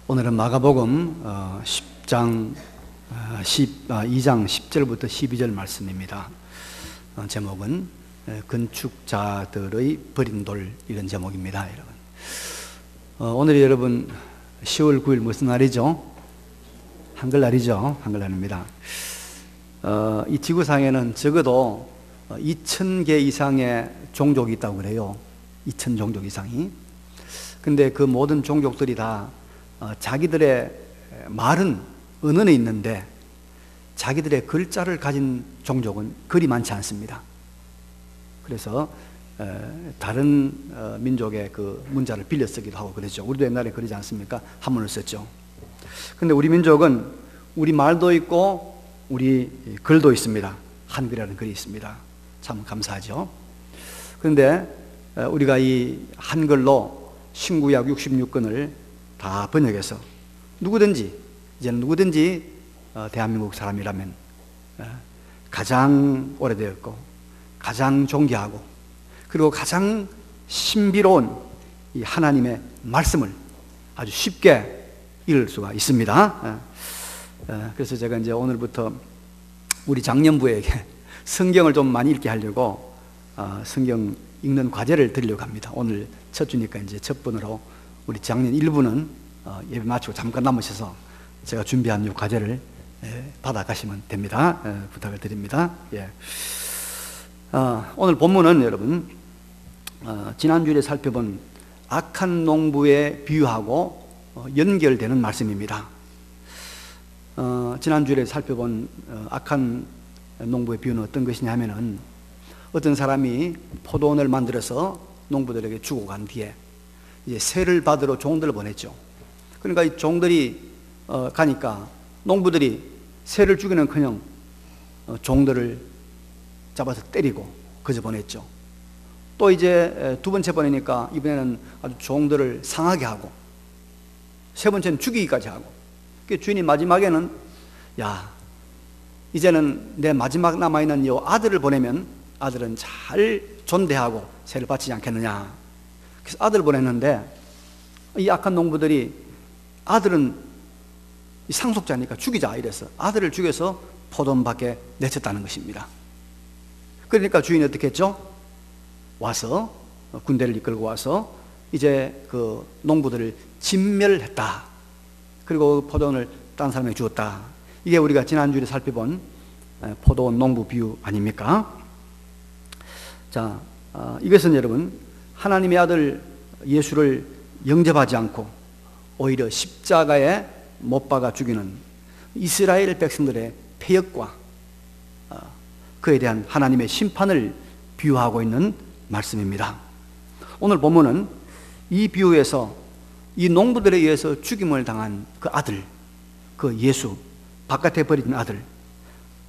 오늘은 마가복음 2장 10절부터 12절 말씀입니다. 제목은 건축자들의 버린 돌, 이런 제목입니다. 여러분, 오늘이 여러분 10월 9일 무슨 날이죠? 한글날이죠. 한글날입니다. 이 지구상에는 적어도 2,000개 이상의 종족이 있다고 그래요. 2,000 종족 이상이. 근데 그 모든 종족들이 다 자기들의 말은 언어에 있는데 자기들의 글자를 가진 종족은 그리 많지 않습니다. 그래서 다른 민족의 그 문자를 빌려 쓰기도 하고 그러죠. 우리도 옛날에 그러지 않습니까? 한문을 썼죠. 근데 우리 민족은 우리 말도 있고 우리 글도 있습니다. 한글이라는 글이 있습니다. 참 감사하죠. 그런데 우리가 이 한글로 신구약 66권을 다 번역해서 이제는 누구든지 대한민국 사람이라면 가장 오래되었고 가장 존귀하고 그리고 가장 신비로운 이 하나님의 말씀을 아주 쉽게 읽을 수가 있습니다. 그래서 제가 이제 오늘부터 우리 장년부에게 성경을 좀 많이 읽게 하려고 성경 읽는 과제를 드리려고 합니다. 오늘 첫 주니까 이제 첫 번으로 우리 작년 1부는 예배 마치고 잠깐 남으셔서 제가 준비한 이 과제를 받아가시면 됩니다. 부탁을 드립니다. 예. 오늘 본문은 여러분 지난주에 살펴본 악한 농부에 비유하고 연결되는 말씀입니다. 지난주에 살펴본 악한 농부의 비유는 어떤 것이냐면은 어떤 사람이 포도원을 만들어서 농부들에게 주고 간 뒤에 이제 세를 받으러 종들을 보냈죠. 그러니까 이 종들이 가니까 농부들이 세를 주기는커녕 종들을 잡아서 때리고 그저 보냈죠. 또 이제 두 번째 보내니까 이번에는 아주 종들을 상하게 하고 세 번째는 죽이기까지 하고. 그 주인이 마지막에는 야, 이제는 내 마지막 남아있는 이 아들을 보내면 아들은 잘 존대하고 세를 바치지 않겠느냐. 그래서 아들을 보냈는데 이 악한 농부들이 아들은 상속자니까 죽이자 이래서 아들을 죽여서 포도원 밖에 내쳤다는 것입니다. 그러니까 주인이 어떻게 했죠? 와서 군대를 이끌고 와서 이제 그 농부들을 진멸했다. 그리고 포도원을 딴 사람에게 주었다. 이게 우리가 지난주에 살펴본 포도원 농부 비유 아닙니까? 자, 이것은 여러분 하나님의 아들 예수를 영접하지 않고 오히려 십자가에 못 박아 죽이는 이스라엘 백성들의 패역과 그에 대한 하나님의 심판을 비유하고 있는 말씀입니다. 오늘 본문은 이 비유에서 이 농부들에 의해서 죽임을 당한 그 아들, 그 예수, 바깥에 버린 아들,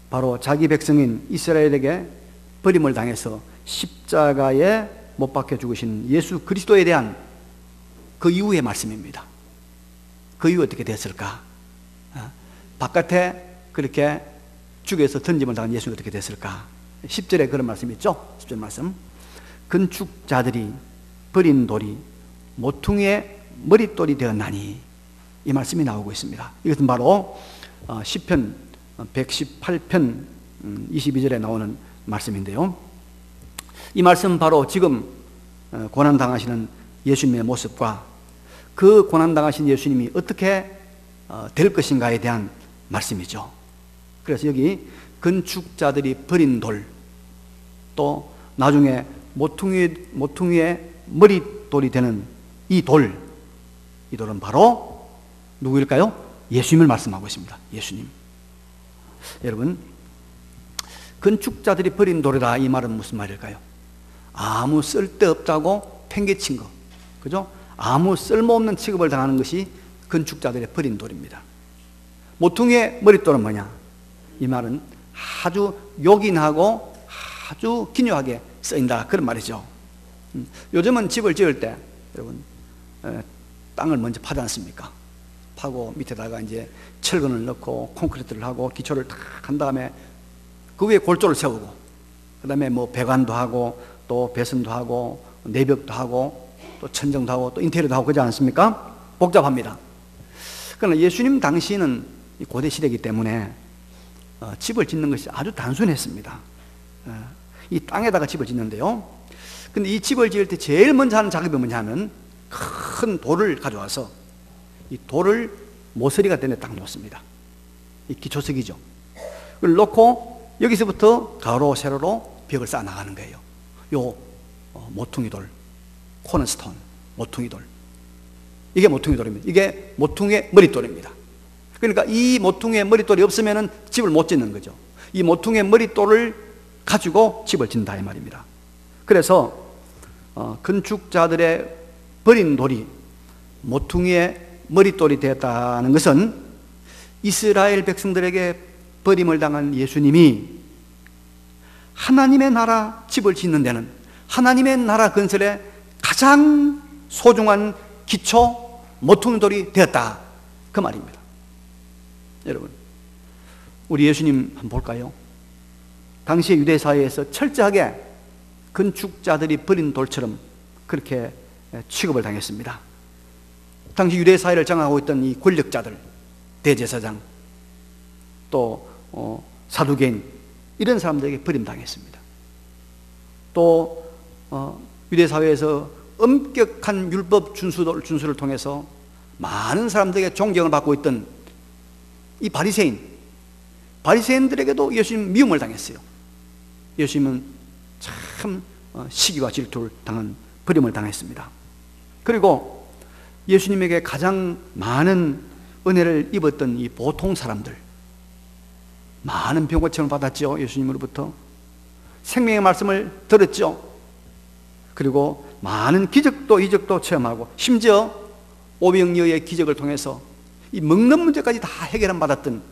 바로 자기 백성인 이스라엘에게 버림을 당해서 십자가에 못 박혀 죽으신 예수 그리스도에 대한 그 이후의 말씀입니다. 그 이후 어떻게 됐을까? 바깥에 그렇게 죽여서 던짐을 당한 예수가 어떻게 됐을까? 10절에 그런 말씀이 있죠? 10절 말씀. 건축자들이 버린 돌이 모퉁이의 머릿돌이 되었나니, 이 말씀이 나오고 있습니다. 이것은 바로 시편 118편 22절에 나오는 말씀인데요. 이 말씀은 바로 지금 고난당하시는 예수님의 모습과 그 고난당하신 예수님이 어떻게 될 것인가에 대한 말씀이죠. 그래서 여기 건축자들이 버린 돌, 또 나중에 모퉁이의 머릿돌이 되는 이 돌은 바로 누구일까요? 예수님을 말씀하고 있습니다. 예수님. 여러분, 건축자들이 버린 돌이다, 이 말은 무슨 말일까요? 아무 쓸데없다고 팽개친 거, 그죠? 아무 쓸모없는 취급을 당하는 것이 건축자들의 버린 돌입니다. 모퉁이의 머릿돌은 뭐냐? 이 말은 아주 요긴하고 아주 기묘하게 쓰인다, 그런 말이죠. 요즘은 집을 지을 때 여러분 땅을 먼저 파지 않습니까? 파고 밑에다가 이제 철근을 넣고 콘크리트를 하고 기초를 탁 한 다음에 그 위에 골조를 세우고 그 다음에 뭐 배관도 하고 또 배선도 하고 내벽도 하고 또 천정도 하고 또 인테리어도 하고 그러지 않습니까? 복잡합니다. 그러나 예수님 당시에는 고대 시대이기 때문에 집을 짓는 것이 아주 단순했습니다. 이 땅에다가 집을 짓는데요. 근데 이 집을 지을 때 제일 먼저 하는 작업이 뭐냐 하면 큰 돌을 가져와서 이 돌을 모서리가 된 데 딱 놓습니다. 이 기초석이죠. 그걸 놓고 여기서부터 가로 세로로 벽을 쌓아 나가는 거예요. 요 모퉁이 돌, 코너스톤, 모퉁이 돌. 이게 모퉁이 돌입니다. 이게 모퉁이의 머릿돌입니다. 그러니까 이 모퉁이의 머릿돌이 없으면 집을 못 짓는 거죠. 이 모퉁이의 머릿돌을 가지고 집을 짓는다 이 말입니다. 그래서 건축자들의 버린 돌이 모퉁이의 머릿돌이 되었다는 것은 이스라엘 백성들에게 버림을 당한 예수님이 하나님의 나라 집을 짓는 데는, 하나님의 나라 건설에 가장 소중한 기초 모퉁이 돌이 되었다 그 말입니다. 여러분, 우리 예수님 한번 볼까요? 당시의 유대 사회에서 철저하게 건축자들이 버린 돌처럼 그렇게 취급을 당했습니다. 당시 유대 사회를 장악하고 있던 이 권력자들, 대제사장, 또 사두개인, 이런 사람들에게 버림당했습니다. 또 유대 사회에서 엄격한 율법 준수를 통해서 많은 사람들에게 존경을 받고 있던 이 바리새인들에게도 예수님 미움을 당했어요. 예수님은 참 시기와 질투를 당한, 버림을 당했습니다. 그리고 예수님에게 가장 많은 은혜를 입었던 이 보통 사람들, 많은 병고침을 받았죠. 예수님으로부터 생명의 말씀을 들었죠. 그리고 많은 기적도 이적도 체험하고, 심지어 오병이어의 기적을 통해서 이 먹는 문제까지 다 해결을 받았던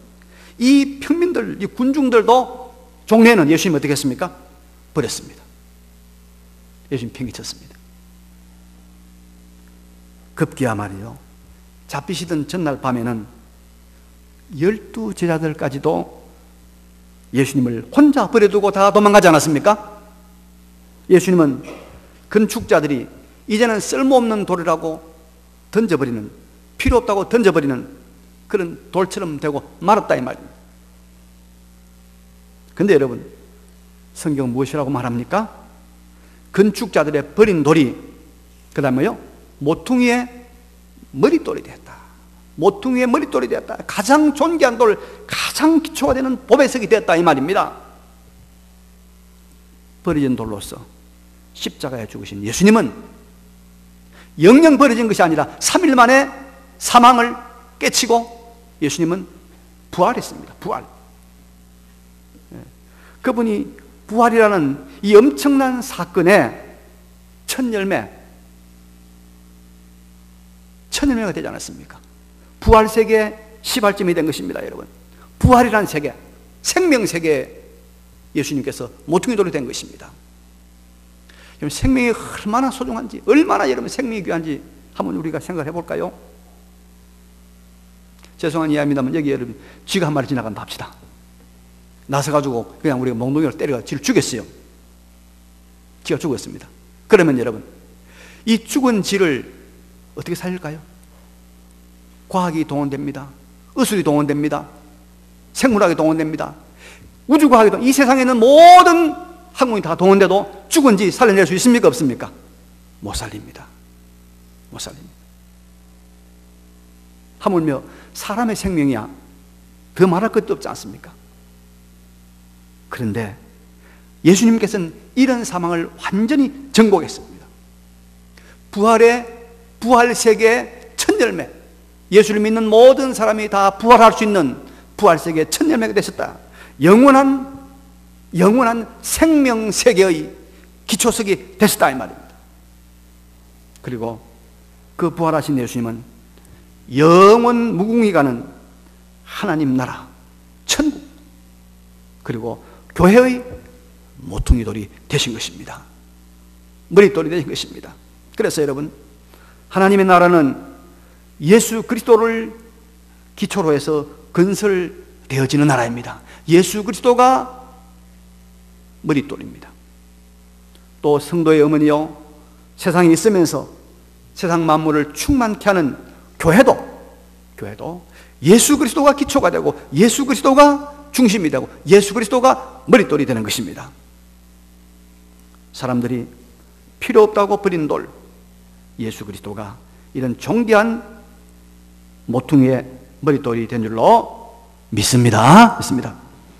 이 평민들, 이 군중들도 종래는 예수님 어떻게 했습니까? 버렸습니다. 예수님 팽개쳤습니다. 급기야 말이요, 잡히시던 전날 밤에는 12 제자들까지도 예수님을 혼자 버려두고 다 도망가지 않았습니까? 예수님은 건축자들이 이제는 쓸모없는 돌이라고 던져버리는, 필요 없다고 던져버리는 그런 돌처럼 되고 말았다 이 말입니다. 근데 여러분, 성경 무엇이라고 말합니까? 건축자들의 버린 돌이 그 다음에요, 모퉁이의 머릿돌이 되었다. 모퉁이의 머릿돌이 되었다. 가장 존귀한 돌, 가장 기초가 되는 보배석이 되었다 이 말입니다. 버려진 돌로서 십자가에 죽으신 예수님은 영영 버려진 것이 아니라 3일 만에 사망을 깨치고 예수님은 부활했습니다. 부활. 그분이 부활이라는 이 엄청난 사건의 첫 열매가 되지 않았습니까? 부활 세계의 시발점이 된 것입니다, 여러분. 부활이라는 세계, 생명 세계에 예수님께서 모퉁이 돌이 된 것입니다. 여러분, 생명이 얼마나 소중한지, 얼마나 여러분 생명이 귀한지 한번 우리가 생각해 볼까요? 죄송한 이야기입니다만 여기 여러분 쥐가 한 마리 지나간다 합시다. 나서가지고 그냥 우리가 몽둥이로 때려가 쥐를 죽였어요. 쥐가 죽었습니다. 그러면 여러분, 이 죽은 쥐를 어떻게 살릴까요? 과학이 동원됩니다. 의술이 동원됩니다. 생물학이 동원됩니다. 우주과학이 이 세상에 있는 모든 학문이 다 동원돼도 죽은 쥐 살려낼 수 있습니까? 없습니까? 못 살립니다. 못 살립니다. 하물며 사람의 생명이야 더 말할 것도 없지 않습니까? 그런데 예수님께서는 이런 사망을 완전히 정복했습니다. 부활 세계의 첫 열매, 예수를 믿는 모든 사람이 다 부활할 수 있는 부활 세계의 첫 열매가 되셨다. 영원한 생명 세계의 기초석이 되셨다 이 말입니다. 그리고 그 부활하신 예수님은 영원 무궁히 가는 하나님 나라, 천국, 그리고 교회의 모퉁이 돌이 되신 것입니다. 머릿돌이 되신 것입니다. 그래서 여러분, 하나님의 나라는 예수 그리스도를 기초로 해서 건설되어지는 나라입니다. 예수 그리스도가 머릿돌입니다. 또 성도의 어머니요, 세상에 있으면서 세상 만물을 충만케 하는 교회도 교회도 예수 그리스도가 기초가 되고 예수 그리스도가 중심이 되고 예수 그리스도가 머릿돌이 되는 것입니다. 사람들이 필요 없다고 버린 돌, 예수 그리스도가 이런 존귀한 모퉁이의 머릿돌이 된 줄로 믿습니다.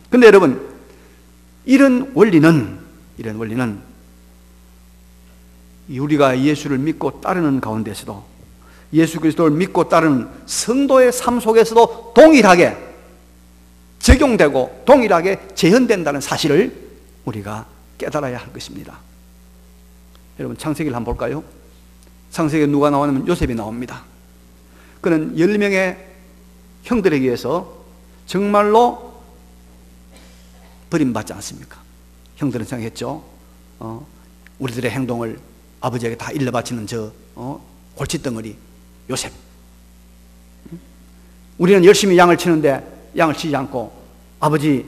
그런데 여러분, 이런 원리는 우리가 예수를 믿고 따르는 가운데서도, 예수 그리스도를 믿고 따르는 성도의 삶 속에서도 동일하게 적용되고 동일하게 재현된다는 사실을 우리가 깨달아야 할 것입니다. 여러분, 창세기를 한번 볼까요? 창세기에 누가 나오냐면 요셉이 나옵니다. 그는 10명의 형들에게 의해서 정말로 버림받지 않습니까? 형들은 생각했죠. 우리들의 행동을 아버지에게 다 일러바치는 저 골칫덩어리 요셉. 우리는 열심히 양을 치는데 양을 치지 않고 아버지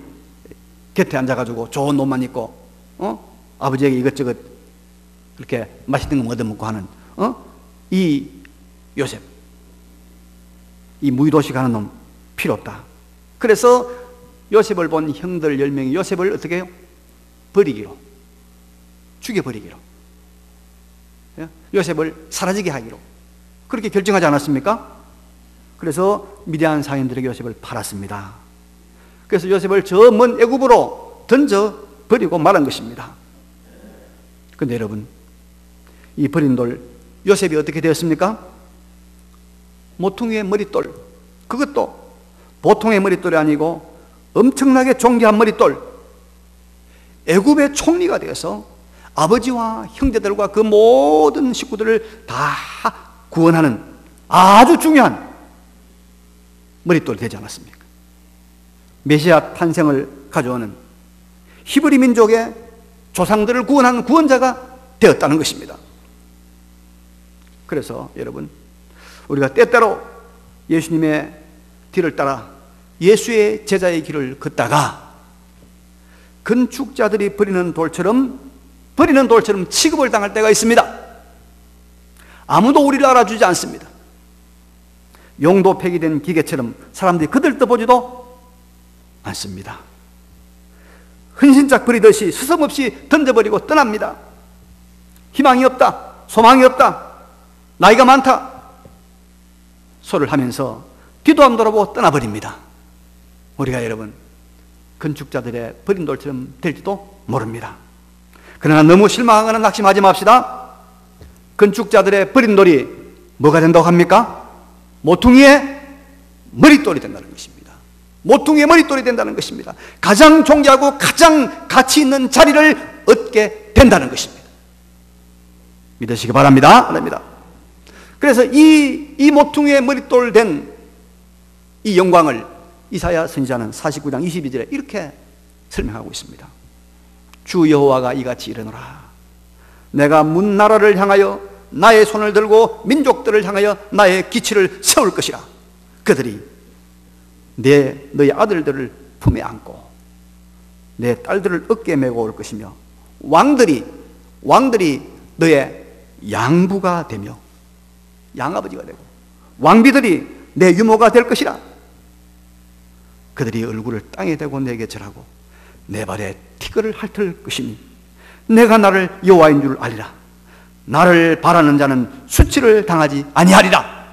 곁에 앉아가지고 좋은 옷만 입고 아버지에게 이것저것 그렇게 맛있는 거 얻어먹고 하는 이 요셉, 이 무의도식 하는 놈 필요 없다. 그래서 요셉을 본 형들 10명이 요셉을 어떻게 해요? 버리기로, 죽여버리기로, 요셉을 사라지게 하기로 그렇게 결정하지 않았습니까? 그래서 미디안 상인들에게 요셉을 팔았습니다. 그래서 요셉을 저 먼 애굽으로 던져버리고 말한 것입니다. 그런데 여러분, 이 버린 돌 요셉이 어떻게 되었습니까? 모퉁이의 머릿돌, 그것도 보통의 머릿돌이 아니고 엄청나게 존귀한 머릿돌, 애굽의 총리가 되어서 아버지와 형제들과 그 모든 식구들을 다 구원하는 아주 중요한 머릿돌이 되지 않았습니까? 메시아 탄생을 가져오는 히브리 민족의 조상들을 구원하는 구원자가 되었다는 것입니다. 그래서 여러분, 우리가 때때로 예수님의 뒤를 따라 예수의 제자의 길을 걷다가 건축자들이 버리는 돌처럼 취급을 당할 때가 있습니다. 아무도 우리를 알아주지 않습니다. 용도 폐기된 기계처럼 사람들이 거들떠보지도 않습니다. 헌신짝 버리듯이 수সম없이 던져버리고 떠납니다. 희망이 없다, 소망이 없다, 나이가 많다 소리를 하면서 뒤도 안 돌아보고 떠나버립니다. 우리가 여러분, 건축자들의 버린 돌처럼 될지도 모릅니다. 그러나 너무 실망하거나 낙심하지 맙시다. 건축자들의 버린 돌이 뭐가 된다고 합니까? 모퉁이의 머릿돌이 된다는 것입니다. 모퉁이의 머릿돌이 된다는 것입니다. 가장 존귀하고 가장 가치 있는 자리를 얻게 된다는 것입니다. 믿으시기 바랍니다. 그래서 이 모퉁이의 머릿돌 된 이 영광을 이사야 선지자는 49장 22절에 이렇게 설명하고 있습니다. 주 여호와가 이같이 이르노라. 내가 문 나라를 향하여 나의 손을 들고 민족들을 향하여 나의 기치를 세울 것이라. 그들이 너희 아들들을 품에 안고 내 딸들을 어깨에 메고 올 것이며 왕들이 너의 양부가 되며 양아버지가 되고 왕비들이 내 유모가 될 것이라. 그들이 얼굴을 땅에 대고 내게 절하고 내 발에 티끌을 핥을 것이니 내가 나를 여호와인 줄 알리라. 나를 바라는 자는 수치를 당하지 아니하리라.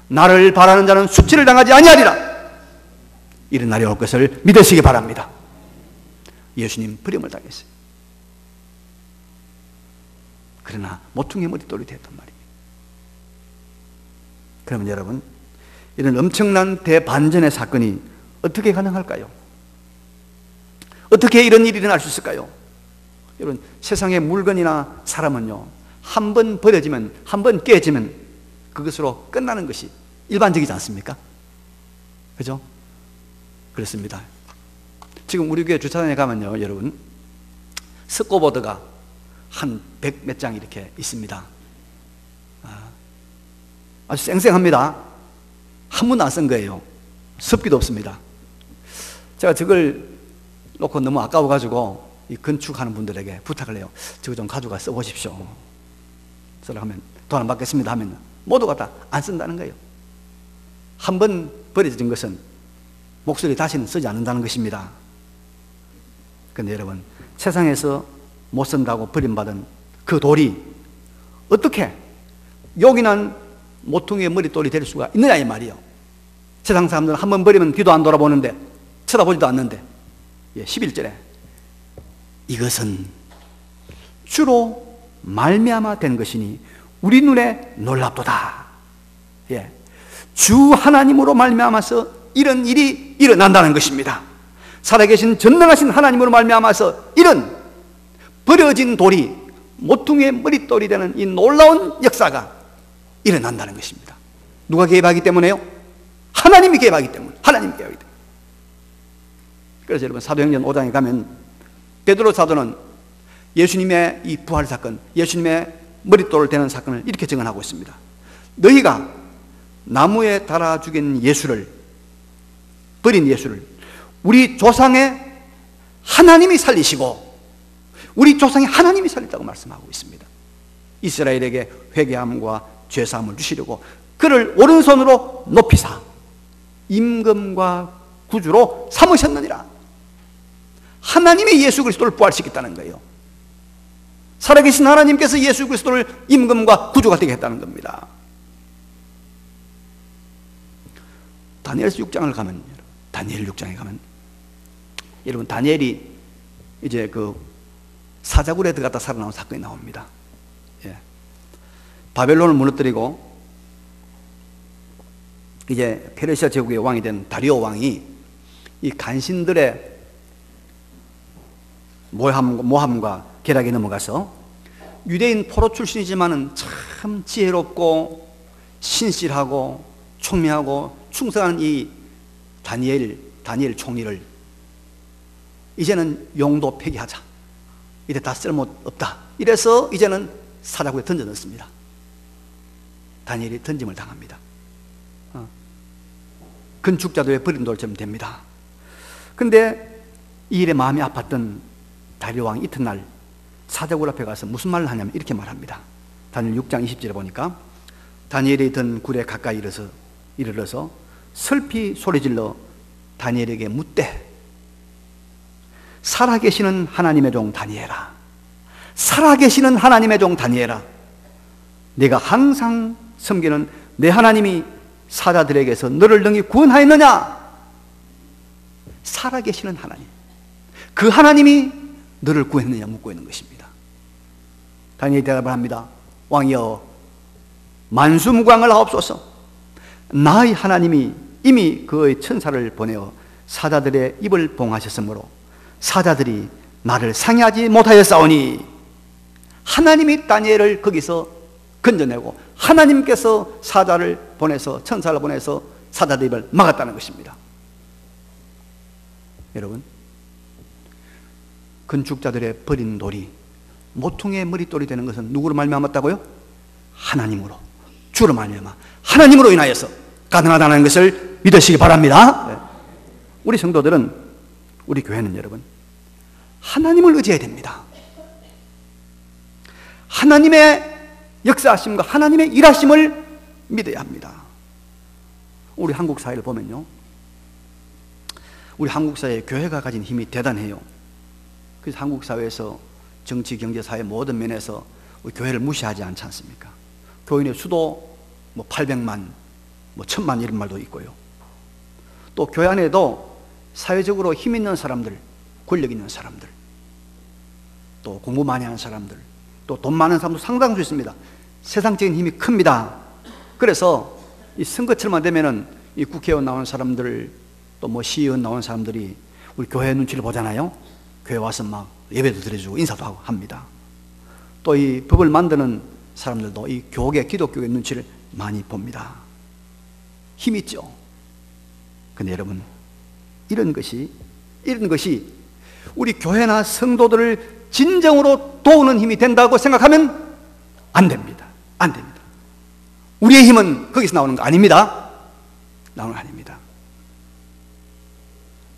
나를 바라는 자는 수치를 당하지 아니하리라. 이런 날이 올 것을 믿으시기 바랍니다. 예수님 버림을 당했어요. 그러나 모퉁이 머릿돌이 됐단 말입니다. 그러면 여러분, 이런 엄청난 대반전의 사건이 어떻게 가능할까요? 어떻게 이런 일이 일어날 수 있을까요? 여러분, 세상의 물건이나 사람은요, 한 번 버려지면, 한 번 깨지면 그것으로 끝나는 것이 일반적이지 않습니까? 그죠? 그렇습니다. 지금 우리 교회 주차장에 가면요, 여러분, 스코보드가 한 100 몇 장 이렇게 있습니다. 아주 쌩쌩합니다. 한 번도 안 쓴 거예요. 습기도 없습니다. 제가 저걸 놓고 너무 아까워가지고 이 건축하는 분들에게 부탁을 해요. 저거 좀 가져가 써보십시오. 그래서 하면 돈 안 받겠습니다 하면 모두가 다 안 쓴다는 거예요. 한번 버려진 것은 목소리 다시는 쓰지 않는다는 것입니다. 그런데 여러분, 세상에서 못 쓴다고 버림받은 그 돌이 어떻게 용인한 모퉁이의 머릿돌이 될 수가 있느냐 이 말이에요. 세상 사람들은 한번 버리면 뒤도 안 돌아보는데, 쳐다보지도 않는데, 11절에 이것은 주로 말미암아 된 것이니 우리 눈에 놀랍도다. 주 하나님으로 말미암아서 이런 일이 일어난다는 것입니다. 살아계신 전능하신 하나님으로 말미암아서 이런 버려진 돌이 모퉁이의 머릿돌이 되는 이 놀라운 역사가 일어난다는 것입니다. 누가 개입하기 때문에요? 하나님이 개입하기 때문에. 하나님이 개입하기 때문에. 그래서 여러분, 사도행전 5장에 가면 베드로 사도는 예수님의 이 부활 사건, 예수님의 머릿돌을 대는 사건을 이렇게 증언하고 있습니다. 너희가 나무에 달아 죽인 예수를, 버린 예수를 우리 조상의 하나님이 살리시고, 우리 조상의 하나님이 살렸다고 말씀하고 있습니다. 이스라엘에게 회개함과 죄사함을 주시려고 그를 오른손으로 높이사 임금과 구주로 삼으셨느니라. 하나님이 예수 그리스도를 부활시켰다는 거예요. 살아계신 하나님께서 예수 그리스도를 임금과 구주가 되게 했다는 겁니다. 다니엘서 6장을 가면, 다니엘 6장에 가면, 여러분, 다니엘이 이제 그 사자굴에 들어갔다 살아나온 사건이 나옵니다. 바벨론을 무너뜨리고 이제 페르시아 제국의 왕이 된 다리오 왕이 이 간신들의 모함과 계략에 넘어가서 유대인 포로 출신이지만은 참 지혜롭고 신실하고 총명하고 충성한 이 다니엘 총리를 이제는 용도 폐기하자, 이제 다 쓸모없다, 이래서 이제는 사자굴에 던져넣습니다. 다니엘이 던짐을 당합니다. 건축자도에 버린 돌처럼 됩니다. 근데 이 일에 마음이 아팠던 다리오 왕이 이튿날 사자굴 앞에 가서 무슨 말을 하냐면 이렇게 말합니다. 다니엘 6장 20절에 보니까 다니엘이 있던 굴에 가까이 이르러서 슬피 소리질러 다니엘에게 묻되, 살아계시는 하나님의 종 다니엘아, 살아계시는 하나님의 종 다니엘아, 내가 항상 섬기는 내 하나님이 사자들에게서 너를 능히 구원하였느냐? 살아계시는 하나님, 그 하나님이 너를 구했느냐 묻고 있는 것입니다. 다니엘이 대답을 합니다. 왕이여, 만수무강을 하옵소서. 나의 하나님이 이미 그의 천사를 보내어 사자들의 입을 봉하셨으므로 사자들이 나를 상해하지 못하였사오니, 하나님이 다니엘을 거기서 건져내고 하나님께서 사자를 보내서, 천사를 보내서 사자들의 입을 막았다는 것입니다. 여러분, 건축자들의 버린 돌이 모퉁이의 머릿돌이 되는 것은 누구로 말미암았다고요? 하나님으로, 주로 말미암아 하나님으로 인하여서 가능하다는 것을 믿으시기 바랍니다. 우리 성도들은, 우리 교회는 여러분, 하나님을 의지해야 됩니다. 하나님의 역사하심과 하나님의 일하심을 믿어야 합니다. 우리 한국 사회를 보면요, 우리 한국 사회의 교회가 가진 힘이 대단해요. 그래서 한국 사회에서 정치, 경제, 사회 모든 면에서 우리 교회를 무시하지 않지 않습니까? 교인의 수도 800만, 1000만 이런 말도 있고요. 또 교회 안에도 사회적으로 힘 있는 사람들, 권력 있는 사람들, 또 공부 많이 하는 사람들, 또 돈 많은 사람도 상당수 있습니다. 세상적인 힘이 큽니다. 그래서 이 선거철만 되면은 이 국회의원 나오는 사람들, 또 시의원 나오는 사람들이 우리 교회 눈치를 보잖아요. 교회 와서 막 예배도 드려주고 인사도 하고 합니다. 또 이 법을 만드는 사람들도 이 교계, 기독교의 눈치를 많이 봅니다. 힘 있죠. 근데 여러분, 이런 것이 우리 교회나 성도들을 진정으로 도우는 힘이 된다고 생각하면 안 됩니다. 안 됩니다. 우리의 힘은 거기서 나오는 거 아닙니다. 나오는 거 아닙니다.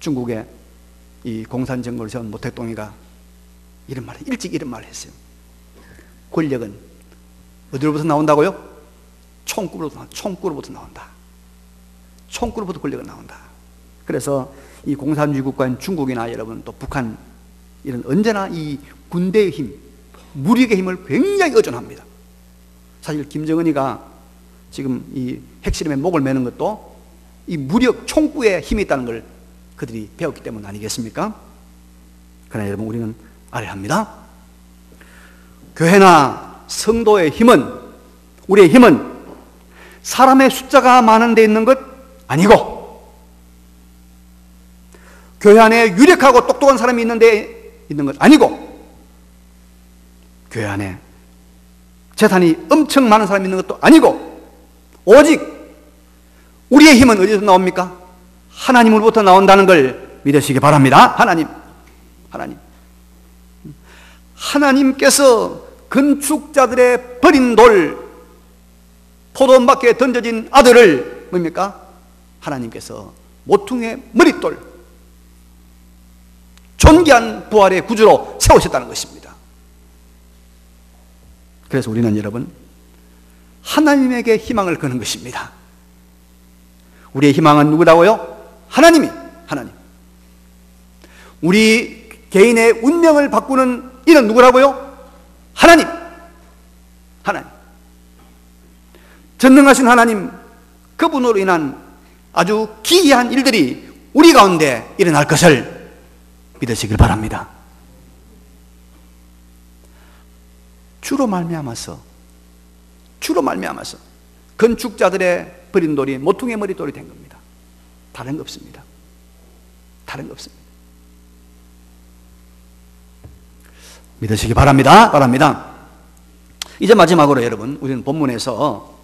중국의 이 공산정권을 세운 모택동이가 일찍 이런 말을 했어요. 권력은 어디로부터 나온다고요? 총구로부터 나온다. 총구로부터 권력은 나온다. 그래서 이 공산주의 국가인 중국이나 여러분 또 북한 이런 언제나 이 군대의 힘, 무력의 힘을 굉장히 의존합니다. 사실 김정은이가 지금 이 핵실험에 목을 매는 것도 이 무력 총구에 힘이 있다는 걸 그들이 배웠기 때문 아니겠습니까? 그러나 여러분 우리는 알아야 합니다. 교회나 성도의 힘은, 우리의 힘은 사람의 숫자가 많은 데 있는 것 아니고 교회 안에 유력하고 똑똑한 사람이 있는 데 있는 것 아니고 교회 안에 재산이 엄청 많은 사람이 있는 것도 아니고 오직 우리의 힘은 어디서 나옵니까? 하나님으로부터 나온다는 걸 믿으시기 바랍니다. 하나님께서 건축자들의 버린 돌, 포도원밖에 던져진 아들을 뭡니까? 하나님께서 모퉁이의 머릿돌, 존귀한 부활의 구주로 세우셨다는 것입니다. 그래서 우리는 여러분 하나님에게 희망을 거는 것입니다. 우리의 희망은 누구라고요? 하나님. 우리 개인의 운명을 바꾸는 이는 누구라고요? 하나님. 전능하신 하나님, 그분으로 인한 아주 기이한 일들이 우리 가운데 일어날 것을 믿으시길 바랍니다. 주로 말미암아서 건축자들의 버린 돌이 모퉁이의 머릿돌이 된 겁니다. 다른 거 없습니다. 믿으시기 바랍니다. 이제 마지막으로 여러분, 우리는 본문에서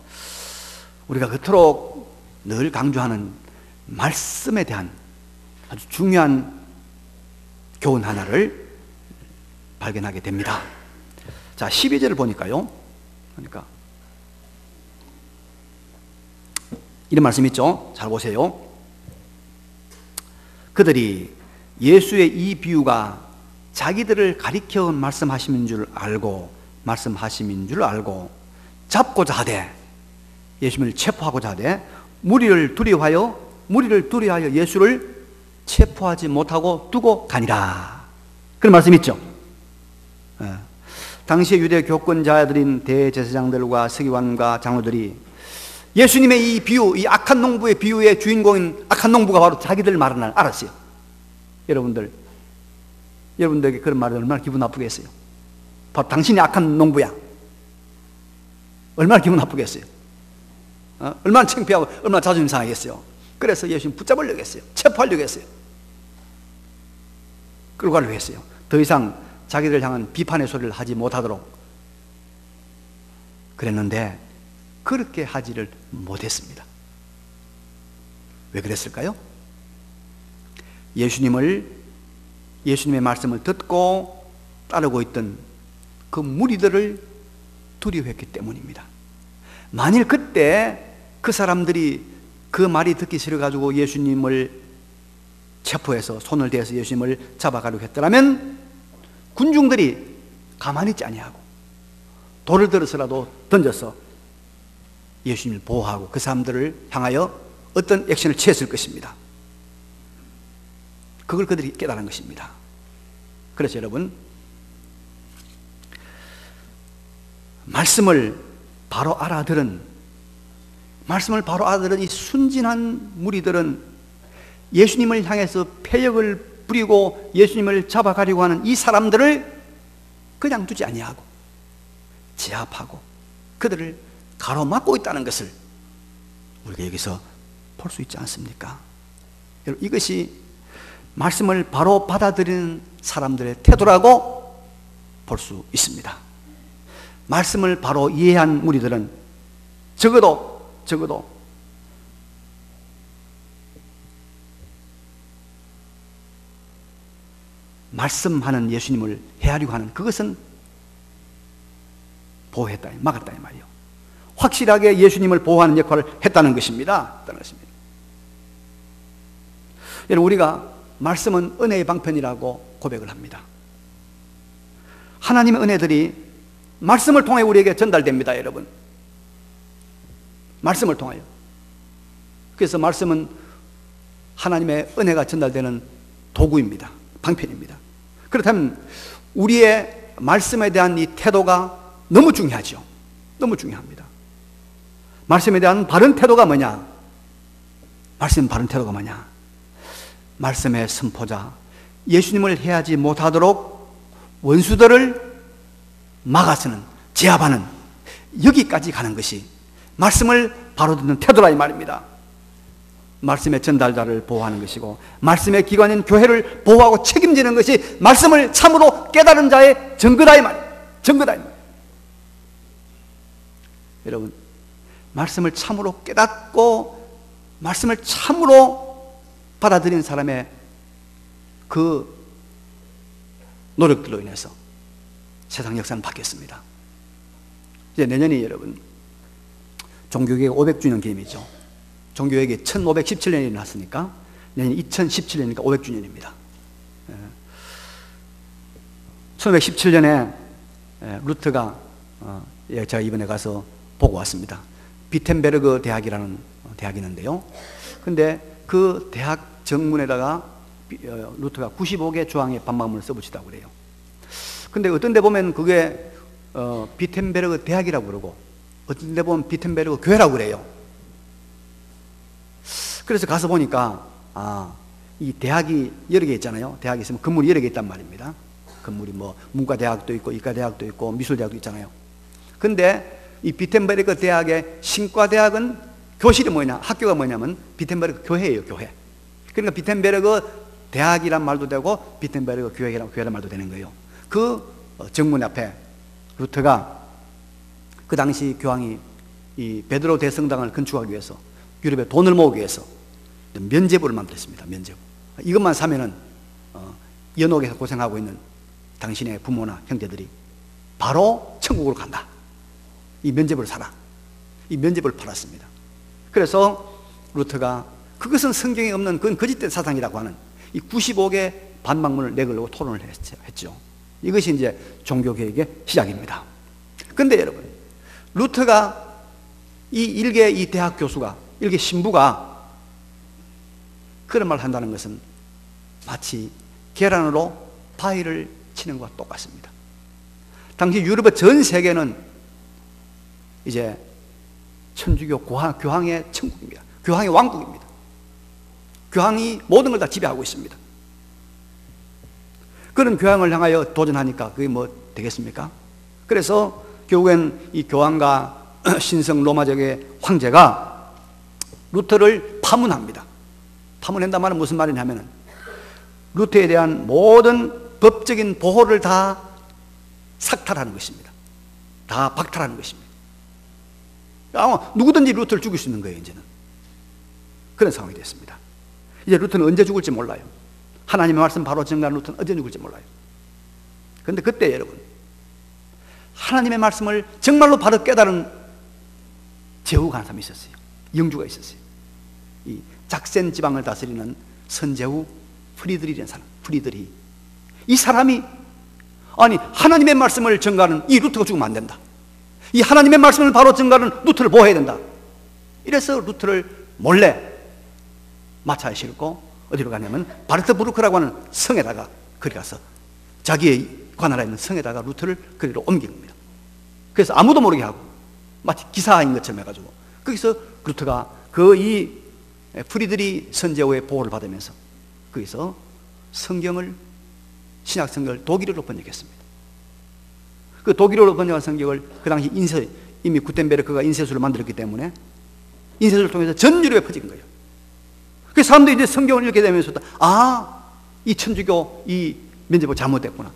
우리가 그토록 늘 강조하는 말씀에 대한 아주 중요한 교훈 하나를 발견하게 됩니다. 자, 12절을 보니까요. 그러니까 이런 말씀 있죠? 잘 보세요. 그들이 예수의 이 비유가 자기들을 가리켜 말씀하심인 줄 알고 잡고자 하되, 예수님을 체포하고자 하되 무리를 두려워하여 예수를 체포하지 못하고 두고 가니라. 그런 말씀 있죠. 당시의 유대 교권자들인 대제사장들과 서기관과 장로들이 예수님의 이 비유, 이 악한 농부의 비유의 주인공인 악한 농부가 바로 자기들 말은 알았어요. 여러분들에게 그런 말이 얼마나 기분 나쁘겠어요? 바로 당신이 악한 농부야. 얼마나 기분 나쁘겠어요? 얼마나 창피하고 얼마나 자존심 상하겠어요? 그래서 예수님 붙잡으려고 했어요. 체포하려고 했어요. 끌고 가려고 했어요. 더 이상 자기들 향한 비판의 소리를 하지 못하도록 그랬는데 그렇게 하지를 못했습니다. 왜 그랬을까요? 예수님의 말씀을 듣고 따르고 있던 그 무리들을 두려워했기 때문입니다. 만일 그때 그 사람들이 그 말이 듣기 싫어가지고 예수님을 체포해서 손을 대서 예수님을 잡아가려고 했더라면 군중들이 가만히 있지 아니하고 돌을 들어서라도 던져서 예수님을 보호하고 그 사람들을 향하여 어떤 액션을 취했을 것입니다. 그걸 그들이 깨달은 것입니다. 그래서 여러분, 말씀을 바로 알아들은 이 순진한 무리들은 예수님을 향해서 패역을 부리고 예수님을 잡아가려고 하는 이 사람들을 그냥 두지 아니하고 제압하고 그들을 가로막고 있다는 것을 우리가 여기서 볼 수 있지 않습니까? 여러분, 이것이 말씀을 바로 받아들이는 사람들의 태도라고 볼 수 있습니다. 말씀을 바로 이해한 무리들은 적어도 말씀하는 예수님을 헤아리고 하는 그것은 보호했다, 막았다 이 말이요. 확실하게 예수님을 보호하는 역할을 했다는 것입니다. 여러분, 우리가 말씀은 은혜의 방편이라고 고백을 합니다. 하나님의 은혜들이 말씀을 통해 우리에게 전달됩니다. 여러분, 말씀을 통하여. 그래서 말씀은 하나님의 은혜가 전달되는 도구입니다. 방편입니다. 그렇다면 우리의 말씀에 대한 이 태도가 너무 중요하죠. 너무 중요합니다. 말씀에 대한 바른 태도가 뭐냐? 말씀의 바른 태도가 뭐냐? 말씀의 선포자, 예수님을 해하지 못하도록 원수들을 막아서는, 제압하는, 여기까지 가는 것이 말씀을 바로 듣는 태도라 이 말입니다. 말씀의 전달자를 보호하는 것이고, 말씀의 기관인 교회를 보호하고 책임지는 것이 말씀을 참으로 깨달은 자의 증거다 이 말이에요. 증거다 이 말이에요. 여러분, 말씀을 참으로 깨닫고 말씀을 참으로 받아들인 사람의 그 노력들로 인해서 세상 역사는 바뀌었습니다. 이제 내년이 여러분 종교개혁 500주년 기념이죠. 종교개혁이 1517년이 났으니까 내년이 2017년이니까 500주년입니다. 1517년에 루트가 제가 이번에 가서 보고 왔습니다. 비텐베르그 대학이라는 대학이 있는데요. 근데 그 대학 정문에다가 루트가 95개 조항의 반박문을 써붙이다고 그래요. 근데 어떤 데 보면 그게 비텐베르그 대학이라고 그러고 어떤 데 보면 비텐베르그 교회라고 그래요. 그래서 가서 보니까 이 대학이 여러 개 있잖아요. 대학이 있으면 건물이 여러 개 있단 말입니다. 건물이 뭐 문과대학도 있고 이과대학도 있고 미술대학도 있잖아요. 근데 이 비텐베르그 대학의 신과대학은 교실이 뭐냐, 학교가 뭐냐면 비텐베르그 교회예요. 교회. 그러니까 비텐베르그 대학이란 말도 되고 비텐베르그 교회란 말도 되는 거예요. 그 정문 앞에 루터가 그 당시 교황이 이 베드로 대성당을 건축하기 위해서 유럽에 돈을 모으기 위해서 면제부를 만들었습니다. 면제부. 이것만 사면은 연옥에서 고생하고 있는 당신의 부모나 형제들이 바로 천국으로 간다. 이 면제부를 사라. 이 면제부를 팔았습니다. 그래서 루터가 그것은 성경에 없는 그건 거짓된 사상이라고 하는 이 95개 반박문을 내걸고 토론을 했죠. 이것이 이제 종교개혁의 시작입니다. 근데 여러분, 루터가 이 일개 이 대학 교수가, 일개 신부가 그런 말을 한다는 것은 마치 계란으로 바위를 치는 것과 똑같습니다. 당시 유럽의 전 세계는 이제 천주교 교황의 천국입니다. 교황의 왕국입니다. 교황이 모든 걸 다 지배하고 있습니다. 그런 교황을 향하여 도전하니까 그게 뭐 되겠습니까? 그래서 결국엔 이 교황과 신성 로마적의 황제가 루터를 파문합니다. 파문한다는 말은 무슨 말이냐면 루터에 대한 모든 법적인 보호를 다 삭탈하는 것입니다. 다 박탈하는 것입니다. 누구든지 루터를 죽일 수 있는 거예요. 이제는 그런 상황이 됐습니다. 이제 루터는 언제 죽을지 몰라요. 하나님의 말씀 바로 전가하는 루터는 언제 죽을지 몰라요. 그런데 그때 여러분, 하나님의 말씀을 정말로 바로 깨달은 제후가 한 사람이 있었어요. 영주가 있었어요. 이 작센 지방을 다스리는 선제후 프리드리라는 사람. 프리드리. 이 사람이 하나님의 말씀을 전가하는 이 루터가 죽으면 안 된다. 이 하나님의 말씀을 바로 전가하는 루터를 보호해야 된다. 이래서 루터를 몰래 마차에 싣고 어디로 가냐면 바르트부르크라고 하는 성에다가 그리 가서 자기의 관할에 있는 성에다가 루터를 그리로 옮긴 겁니다. 그래서 아무도 모르게 하고 마치 기사인 것처럼 해가지고 거기서 루터가 그 이 프리드리 선제후의 보호를 받으면서 거기서 성경을, 신약 성경을 독일어로 번역했습니다. 그 독일어로 번역한 성경을 그 당시 이미 구텐베르크가 인쇄술을 만들었기 때문에 인쇄술을 통해서 전 유럽에 퍼진 거예요. 그 사람들이 이제 성경을 읽게 되면서 이 천주교 이 면제부 잘못됐구나.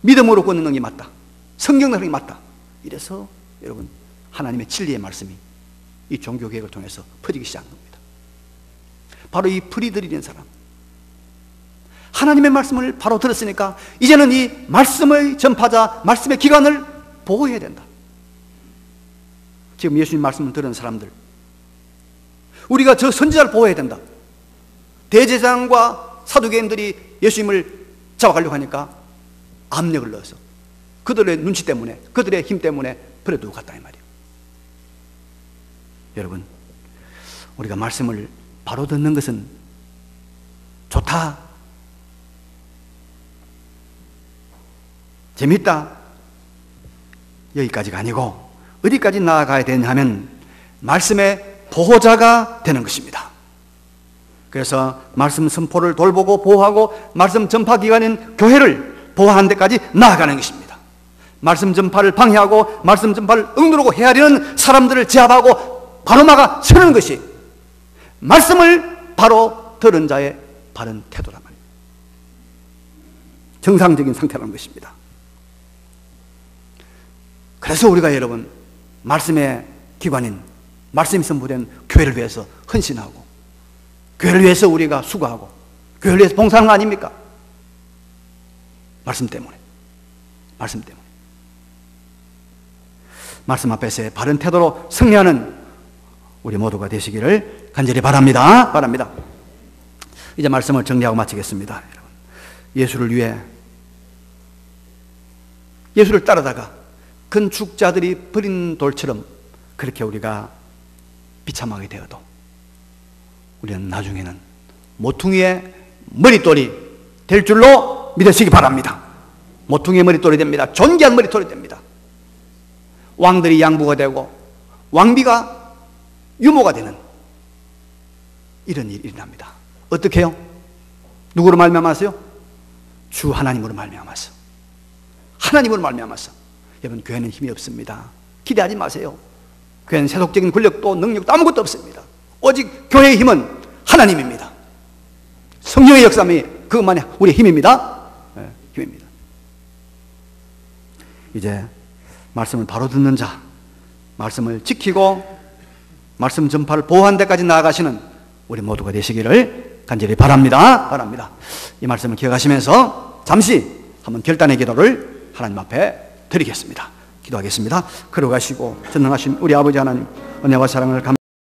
믿음으로 걷는 게 맞다. 성경 이 맞다. 이래서 여러분, 하나님의 진리의 말씀이 이 종교개혁을 통해서 퍼지기 시작한 겁니다. 바로 이 프리드리라는 사람, 하나님의 말씀을 바로 들었으니까 이제는 이 말씀의 전파자, 말씀의 기관을 보호해야 된다. 지금 예수님 말씀을 들은 사람들, 우리가 저 선지자를 보호해야 된다. 대제사장과 사두개인들이 예수님을 잡아가려고 하니까 압력을 넣어서 그들의 눈치 때문에, 그들의 힘 때문에 버려두고 갔다 이 말이에요. 여러분, 우리가 말씀을 바로 듣는 것은 좋다, 재밌다, 여기까지가 아니고 어디까지 나아가야 되냐 하면 말씀의 보호자가 되는 것입니다. 그래서 말씀 선포를 돌보고 보호하고 말씀 전파 기관인 교회를 보호하는 데까지 나아가는 것입니다. 말씀 전파를 방해하고 말씀 전파를 억누르고 헤아리는 사람들을 제압하고 바로 막아 세우는 것이 말씀을 바로 들은 자의 바른 태도란 말입니다. 정상적인 상태라는 것입니다. 그래서 우리가 여러분 말씀의 기관인 말씀이 선포된 교회를 위해서 헌신하고 교회를 위해서 우리가 수고하고 교회를 위해서 봉사하는 거 아닙니까? 말씀 때문에. 말씀 때문에. 말씀 앞에서의 바른 태도로 승리하는 우리 모두가 되시기를 간절히 바랍니다. 바랍니다. 이제 말씀을 정리하고 마치겠습니다. 예수를 위해 예수를 따르다가 건축자들이 버린 돌처럼 그렇게 우리가 비참하게 되어도 우리는 나중에는 모퉁이의 머릿돌이 될 줄로 믿으시기 바랍니다. 모퉁이의 머릿돌이 됩니다. 존귀한 머릿돌이 됩니다. 왕들이 양부가 되고 왕비가 유모가 되는 이런 일이 일어납니다. 어떻게 해요? 누구로 말미암아서요? 주 하나님으로 말미암아서. 하나님으로 말미암아서. 여러분, 교회는 힘이 없습니다. 기대하지 마세요. 교회는 세속적인 권력도 능력도 아무것도 없습니다. 오직 교회의 힘은 하나님입니다. 성령의 역사함이 그것만이 우리의 힘입니다. 네, 힘입니다. 이제 말씀을 바로 듣는 자, 말씀을 지키고 말씀 전파를 보호하는 데까지 나아가시는 우리 모두가 되시기를 간절히 바랍니다. 바랍니다. 이 말씀을 기억하시면서 잠시 한번 결단의 기도를 하나님 앞에 드리겠습니다. 기도하겠습니다. 걸어가시고 전능하신 우리 아버지 하나님, 은혜와 사랑을 감사합니다.